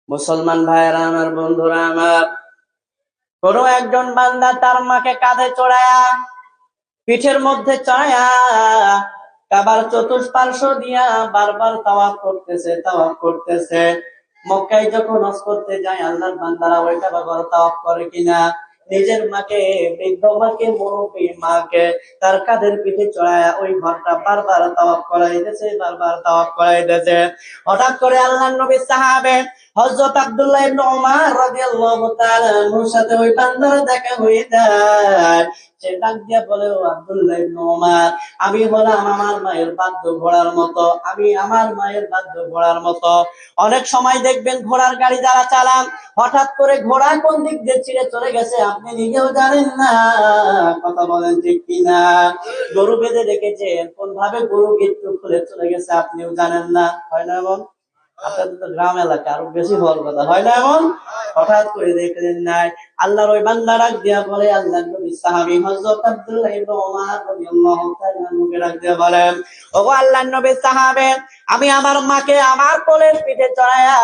মুসলমান ভাইয়েরা আমার, বন্ধুরা আমার, কোন একজন বান্দা তার মাকে কাঁধে চড়ায়া, পিঠের মধ্যে চড়ায়া কাবার চতুষ্পার্শ্ব দিয়া বারবার তাওয়াফ করতেছে। মক্কায় যখন হজ করতে যায় আল্লাহর বান্দারা ওই কাবা ঘর তাওয়াফ করে কিনা? নিজের মাকে, বৃদ্ধ মাকে, মুরব্বী মাকে তার কাঁধের পিঠে চড়ায়া ওই ঘরটা বারবার তাওয়াফ করাইতেছে। হঠাৎ করে আল্লাহর নবী সাহাবে হযরত আব্দুল্লাহ ইবনে উমর রাদিয়াল্লাহু তাআলা আনহুর সাথে ওই বান্দার দেখা হয়ে যায়। সে ডাক দিয়া বলে, ও আব্দুল্লাহ ইবনে উমর, আমি হলাম আমার মায়ের বাদ্য ঘোড়ার মতো। অনেক সময় দেখবেন ঘোড়ার গাড়ি যারা চালান, হঠাৎ করে ঘোড়া কোন দিক দিয়ে ছিঁড়ে চলে গেছে আপনি নিজেও জানেন না। কথা বলেন ঠিক কিনা? গরু বেঁধে রেখেছেন, কোন ভাবে গরু গিট্টু খুলে চলে গেছে আপনিও জানেন না। হয় না এমন? আপনাদের তো গ্রাম এলাকা, আরো বেশি হওয়ার কথা। হয় না এমন? হঠাৎ করে দেখলেন নাই, আল্লাহর ওই বান্দা ডাক দিয়া বলে, আল্লাহর নবী সাহাবী হযরত আব্দুল্লাহ ইবনে উমর রাদিয়াল্লাহু তাআলা আনহুকে ডাক দিয়া বলেন, ওগো আল্লাহর নবী সাহাবে, আমি আমার মাকে আমার কোলের পিঠে চড়ায়া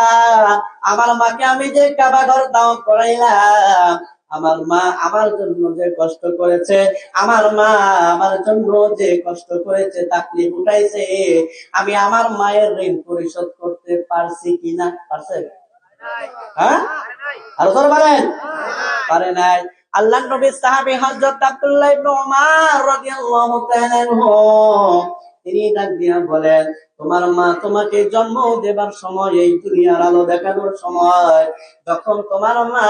আমার মাকে আমি যে কাবা ঘর তাওয়াফ করাইলাম, আমার মা আমার জন্য যে কষ্ট করেছে, আমার মা আমার জন্য যে কষ্ট করেছে, তাকলিফ উঠাইছে, আমি আমার মায়ের ঋণ পরিশোধ করতে পারছি কিনা? পারছে? হ্যাঁ, আরো জোরে বলেন। পারে নাই। আল্লাহর নবীর সাহাবী হযরত আব্দুল্লাহ ইবনে উমর রাদিয়াল্লাহু তাআলা আনহু তিনি ডাক দিয়া বলেন, তোমার মা তোমাকে জন্ম দেবার সময়, এই দুনিয়ার আলো দেখানোর সময়, যখন তোমার মা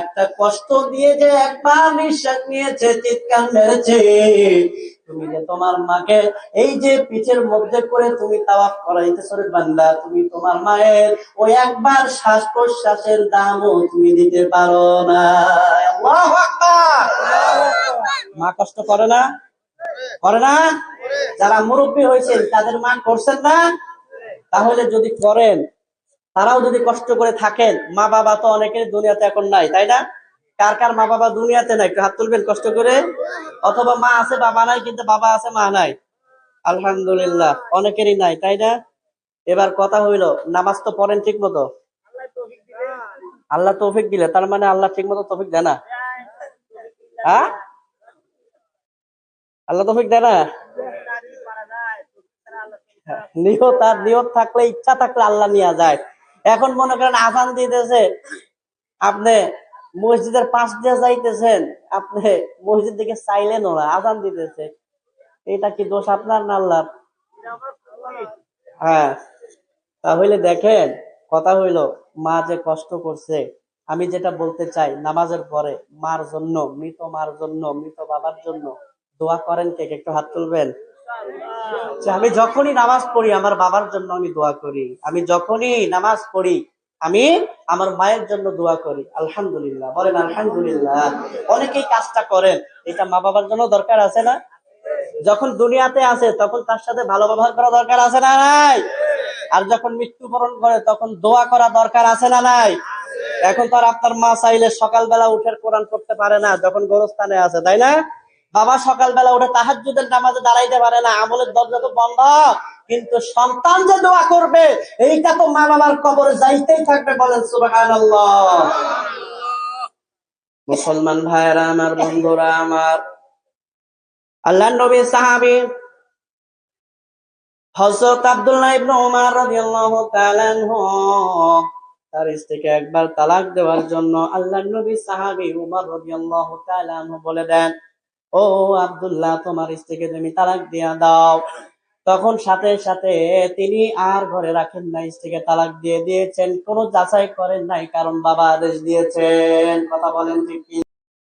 একটা কষ্ট দিয়ে যে একবার নিঃশ্বাস নিয়েছে, চিৎকার মেরেছে, তুমি যে তোমার মাকে এই যে পিঠের মধ্যে করে তুমি তাওয়াফ করাইতেছো রে বান্দা, তুমি তোমার মায়ের ওই একবার শ্বাস প্রশ্বাসের দামও তুমি দিতে পারো না। আল্লাহু আকবার। মা কষ্ট করে না? করে না? যারা মুরব্বী হয়েছেন তাদের মা করছেন না? তাহলে যদি করেন, তারাও যদি কষ্ট করে থাকেন, মা বাবা তো অনেকের দুনিয়াতে এখন নাই, তাই না? কার কার মা বাবা দুনিয়াতে নাই? একটু হাত তুলবেন কষ্ট করে। অথবা মা আছে বাবা নাই, কিন্তু বাবা আছে মা নাই। আলহামদুলিল্লাহ, অনেকেরই নাই, তাই না? এবার কথা হইল, নামাজ তো পড়েন ঠিক মতো? আল্লাহ তৌফিক দিলে, তার মানে আল্লাহ ঠিক মতো তৌফিক দেয় না? হ্যাঁ, আল্লাহ তৌফিক দেয় না? নিয়ত থাকলে, ইচ্ছা থাকলে আল্লাহ নিয়ে যায়। এখন মনে করেন আজান দিতেছে, আপনি মসজিদের পাশ দিয়ে যাইতেছেন, আপনি মসজিদ দিকে চাইলেন ওরা আজান দিতেছে, এটা কি দোষ আপনার না আল্লাহর? হ্যাঁ, তাহলে দেখেন, কথা হইল, মা যে কষ্ট করছে, আমি যেটা বলতে চাই, নামাজের পরে মার জন্য, মৃত মার জন্য, মৃত বাবার জন্য দোয়া করেন কে? একটু হাত তুলবেন। যে আমি যখনই নামাজ পড়ি আমার বাবার জন্য আমি দোয়া করি, আমি যখনই নামাজ পড়ি আমি আমার মায়ের জন্য দোয়া করি। আলহামদুলিল্লাহ, বলেন আলহামদুলিল্লাহ। অনেকেই কাজটা করেন, এটা মা বাবার জন্য দরকার আছে না? যখন দুনিয়াতে আছে তখন তার সাথে ভালো ব্যবহার করা দরকার আছে না নাই? আর যখন মৃত্যুবরণ করে তখন দোয়া করা দরকার আছে না নাই? এখন তো আর আপনার মা চাইলে সকালবেলা উঠে কোরআন পড়তে পারে না যখন গোরস্থানে আছে, তাই না? বাবা সকালবেলা উঠে তাহাজ্জুদের নামাজে দাঁড়াইতে পারে না, আমলের দরজা তো বন্ধ, কিন্তু সন্তান যে দোয়া করবে এইটা তো মা বাবার কবরে যাইতেই থাকবে। বলেন সুবহানাল্লাহ। মুসলমান ভাইয়েরা আমার, বন্ধুরা আমার, আল্লাহর নবী সাহাবী হযরত আব্দুল্লাহ ইবনে উমর রাদিয়াল্লাহু তাআলা আনহু তার স্ত্রীকে একবার তালাক দেওয়ার জন্য আল্লাহর নবী সাহাবী উমর রাদিয়াল্লাহু তাআলা আনহু বলে দেন, ও আব্দুল্লাহ, তোমার স্ত্রীকে তুমি তালাক দিয়া দাও। তখন সাথে সাথে তিনি আর ঘরে রাখেন নাই, স্ত্রীকে তালাক দিয়ে দিয়েছেন, কোনো যাচাই করেন নাই, কারণ বাবা আদেশ দিয়েছেন। কথা বলেন ঠিক কি?